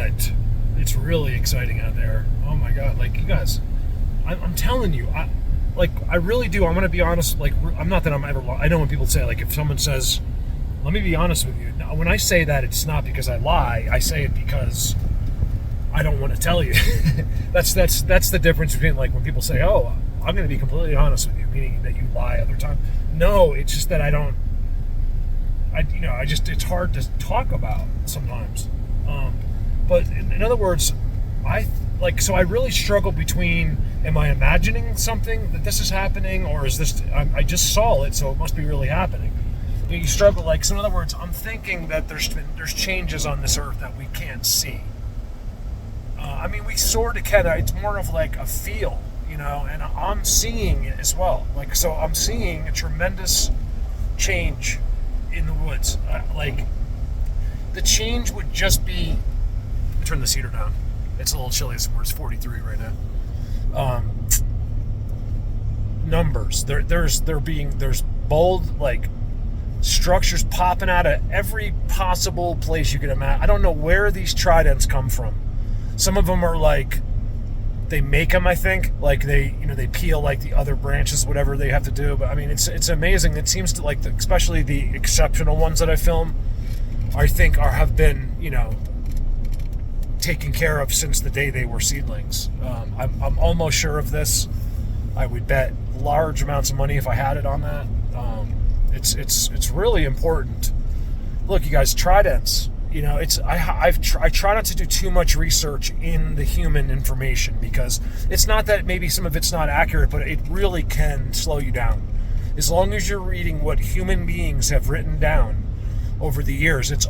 but it's really exciting out there. Oh my God. Like, you guys, I'm telling you, I really do. I'm going to be honest. Like, I'm not that I'm ever, I know when people say, like, if someone says, let me be honest with you. Now, when I say that, it's not because I lie. I say it because I don't want to tell you. That's the difference between, like, when people say, oh, I'm going to be completely honest with you, meaning that you lie other time. No, it's just that it's hard to talk about sometimes. But in other words, I really struggle between, am I imagining something that this is happening, or is this, I just saw it, so it must be really happening. You struggle, like, so in other words, I'm thinking that there's changes on this earth that we can't see. We sort of can, it's more of like a feel, and I'm seeing it as well. Like, so I'm seeing a tremendous change in the woods. Like, the change would just be, turn the heater down. It's a little chilly. It's 43 right now. Numbers. There's bold, like, structures popping out of every possible place you could imagine. I don't know where these tridents come from. Some of them are like, they make them, I think, like they peel like the other branches, whatever they have to do. But it's amazing. It seems to, like, especially the exceptional ones that I film, I think have been, taken care of since the day they were seedlings. I'm almost sure of this. I would bet large amounts of money if I had it on that. It's really important. Look, you guys, tridents. I try not to do too much research in the human information, because it's not that maybe some of it's not accurate, but it really can slow you down. As long as you're reading what human beings have written down over the years, it's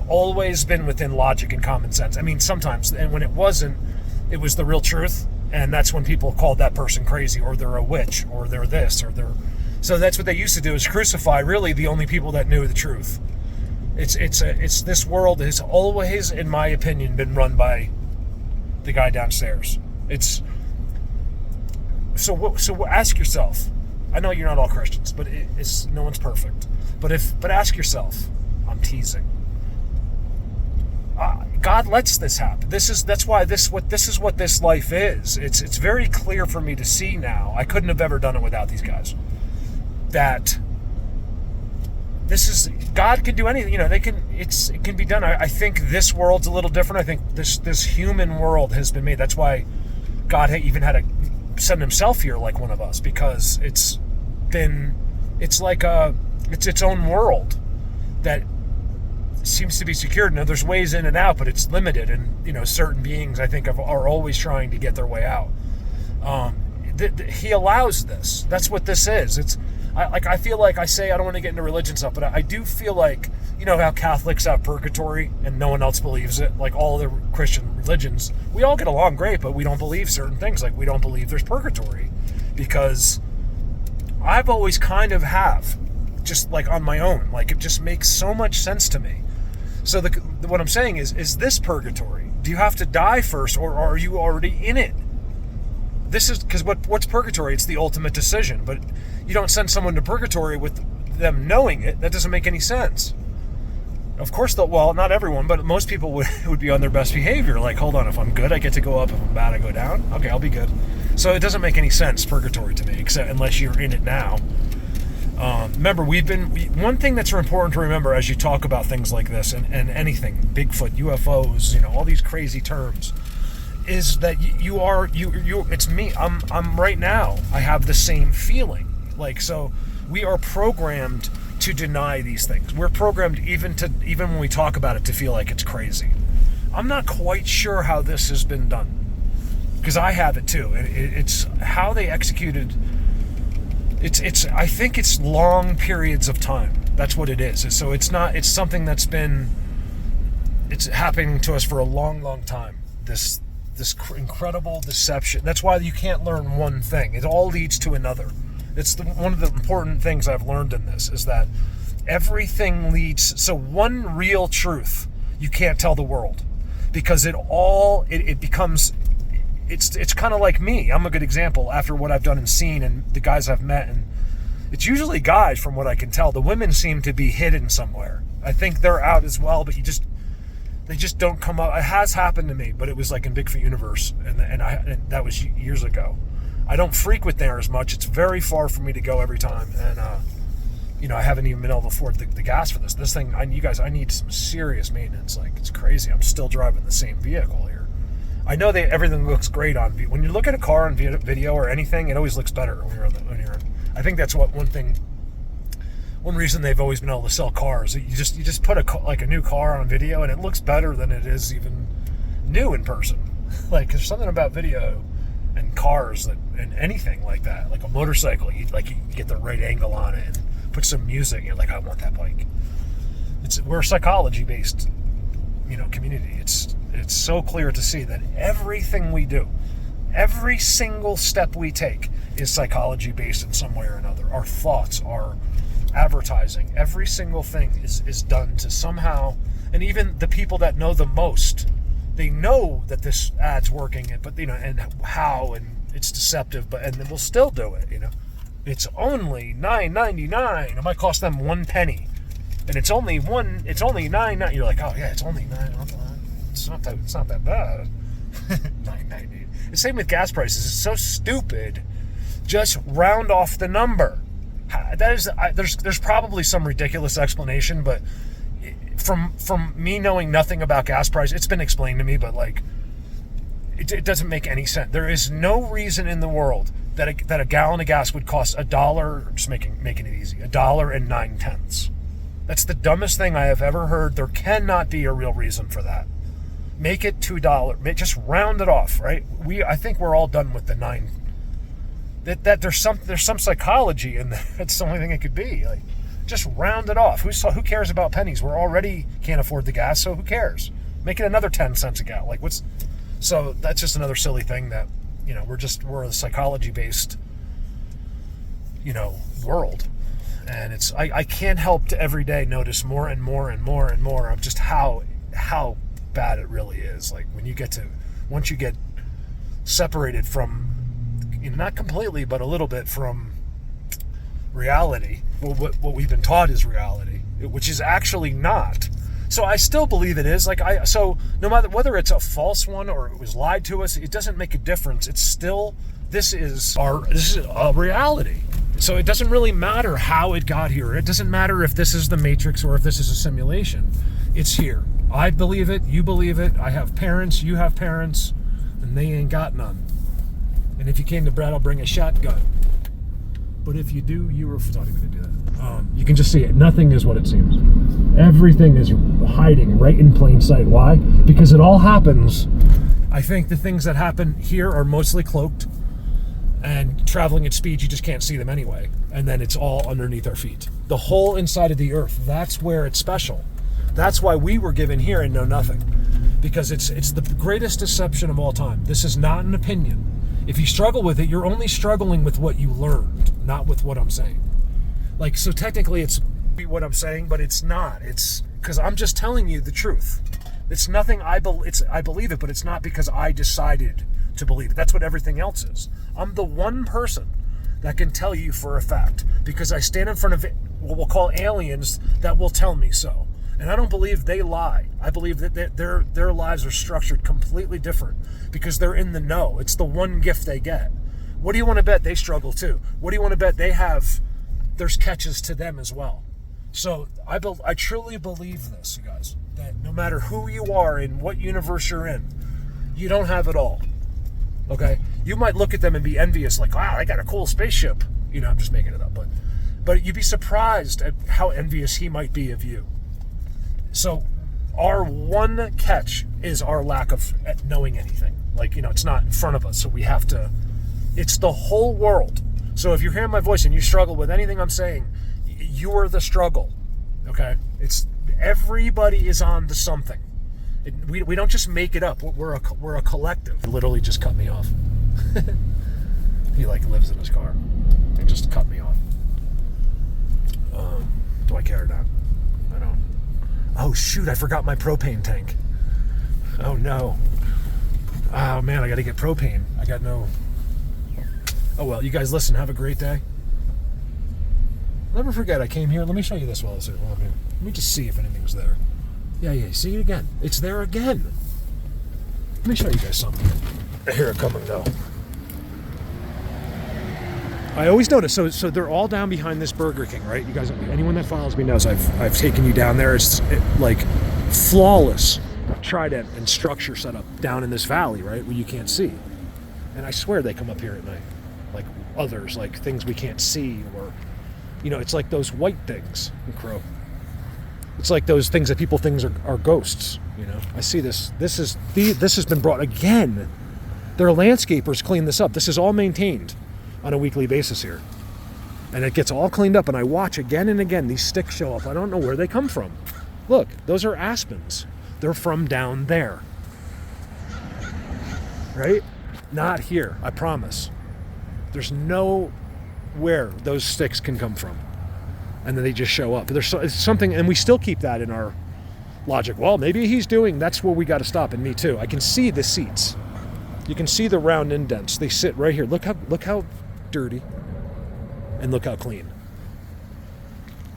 always been within logic and common sense. Sometimes, and when it wasn't, it was the real truth, and that's when people called that person crazy, or they're a witch, or they're this, or they're... So that's what they used to do, is crucify really the only people that knew the truth. It's this world has always, in my opinion, been run by the guy downstairs. So ask yourself. I know you're not all Christians, but no one's perfect. But ask yourself. I'm teasing. God lets this happen. This is what this life is. It's very clear for me to see now. I couldn't have ever done it without these guys. That God can do anything. It can be done. I think this world's a little different. I think this human world has been made. That's why God even had to send himself here like one of us, because it's its own world that seems to be secured. Now, there's ways in and out, but it's limited, and certain beings, I think, are always trying to get their way out. He allows this. That's what this is. I feel like, I say I don't want to get into religion stuff, but I do feel like, how Catholics have purgatory and no one else believes it, like all the Christian religions, we all get along great, but we don't believe certain things. Like, we don't believe there's purgatory, because I've always kind of have, just like on my own. Like, it just makes so much sense to me. So what I'm saying is this purgatory? Do you have to die first, or are you already in it? This is because what's purgatory? It's the ultimate decision, but you don't send someone to purgatory with them knowing it. That doesn't make any sense. Of course, not everyone, but most people would be on their best behavior. Like, hold on, if I'm good, I get to go up. If I'm bad, I go down. Okay, I'll be good. So it doesn't make any sense, purgatory, to me, except unless you're in it now. Remember, one thing that's important to remember as you talk about things like this and anything, Bigfoot, UFOs, all these crazy terms, is that it's me. I'm right now. I have the same feeling. Like, so we are programmed to deny these things. We're programmed even when we talk about it to feel like it's crazy. I'm not quite sure how this has been done, because I have it too. It's how they executed. I think it's long periods of time. That's what it is. So it's something that's it's happening to us for a long, long time. This incredible deception. That's why you can't learn one thing. It all leads to another. It's one of the important things I've learned in this is that everything leads. So one real truth you can't tell the world, because it becomes. It's kind of like me. I'm a good example after what I've done and seen and the guys I've met, and it's usually guys from what I can tell. The women seem to be hidden somewhere. I think they're out as well, but they just don't come up. It has happened to me, but it was like in Bigfoot Universe, and that was years ago. I don't frequent there as much. It's very far for me to go every time, and I haven't even been able to afford the gas for this. This thing, I need some serious maintenance. Like, it's crazy. I'm still driving the same vehicle here. I know everything looks great on when you look at a car on video or anything. It always looks better when you're. I think that's one reason they've always been able to sell cars. You just put a new car on video, and it looks better than it is even new in person. Like, there's something about video and cars and anything like that. Like a motorcycle, you get the right angle on it and put some music, and you're like, I want that bike. We're a psychology based, community. It's so clear to see that everything we do, every single step we take, is psychology based in some way or another. Our thoughts, our advertising, every single thing is done to somehow, and even the people that know the most, they know that this ad's working, but and how, and it's deceptive, and then we'll still do it. It's only $9.99. It might cost them 1 penny, and it's only $9.99. You're like, oh yeah, it's only $9. It's not that bad. $9.90. The same with gas prices. It's so stupid. Just round off the number. There's probably some ridiculous explanation, but from me knowing nothing about gas prices, it's been explained to me, but like, it doesn't make any sense. There is no reason in the world that a gallon of gas would cost $1. Just making it easy, $1.09. That's the dumbest thing I have ever heard. There cannot be a real reason for that. Make it $2. Just round it off, right? I think we're all done with the 9. That there's some psychology in that. That's the only thing it could be. Like, just round it off. Who cares about pennies? We're already can't afford the gas, so who cares? Make it another 10 cents a gallon. Like, so that's just another silly thing that, we're a psychology based, world. And I can't help to every day notice more and more and more and more of just how bad it really is. Like, once you get separated from, not completely, but a little bit from reality, what we've been taught is reality, which is actually not. So I still believe it is. So no matter whether it's a false one or it was lied to us, it doesn't make a difference. It's still, this is a reality. So it doesn't really matter how it got here. It doesn't matter if this is the Matrix or if this is a simulation. It's here. I believe it. You believe it. I have parents. You have parents. And they ain't got none. And if you came to Brad, I'll bring a shotgun. But if you do, you were not even going to do that. You can just see it. Nothing is what it seems. Everything is hiding right in plain sight. Why? Because it all happens. I think the things that happen here are mostly cloaked, and traveling at speed, you just can't see them anyway. And then it's all underneath our feet. The whole inside of the earth, that's where it's special. That's why we were given here and know nothing. Because it's the greatest deception of all time. This is not an opinion. If you struggle with it, you're only struggling with what you learned, not with what I'm saying. Like, so technically it's what I'm saying, but it's not. It's because I'm just telling you the truth. It's nothing I believe it, but it's not because I decided to believe it. That's what everything else is. I'm the one person that can tell you for a fact, because I stand in front of what we'll call aliens that will tell me so. And I don't believe they lie. I believe that their lives are structured completely different because they're in the know. It's the one gift they get. What do you want to bet they struggle too? What do you want to bet there's catches to them as well? So I truly believe this, you guys, that no matter who you are and what universe you're in, you don't have it all. Okay? You might look at them and be envious, like, wow, I got a cool spaceship. I'm just making it up, but you'd be surprised at how envious he might be of you. So our one catch is our lack of knowing anything. Like, it's not in front of us, so we have to, it's the whole world. So if you're hearing my voice and you struggle with anything I'm saying, you are the struggle, okay? It's everybody is on to something. We don't just make it up. We're a collective. He literally just cut me off. He lives in his car and just cut me off. Do I care or not? I don't. Oh shoot! I forgot my propane tank. Oh no. Oh man, I got to get propane. I got no. Oh well, you guys listen. Have a great day. Never forget I came here. Let me show you this while I'm here. Let me just see if anything's there. Yeah, see it again. It's there again. Let me show you guys something. I hear it come and go. I always notice, so they're all down behind this Burger King, right? You guys, anyone that follows me knows I've taken you down there. It's like flawless trident and structure set up down in this valley, right, where you can't see. And I swear they come up here at night, like others, like things we can't see, or, you know, it's like those white things in Crow. It's like those things that people think are ghosts, you know. I see this. This has been brought again. Their landscapers clean this up. This is all maintained on a weekly basis here. And it gets all cleaned up, and I watch again and again these sticks show up. I don't know where they come from. Look, those are aspens. They're from down there. Right? Not here, I promise. There's nowhere those sticks can come from. And then they just show up. There's something, and we still keep that in our logic. Well, maybe he's doing, that's where we got to stop, and me too. I can see the seats. You can see the round indents. They sit right here. Look how dirty, and look how clean.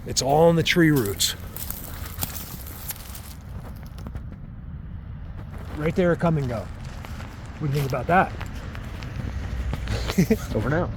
It's all in the tree roots. Right there, come and go. What do you think about that? Over now.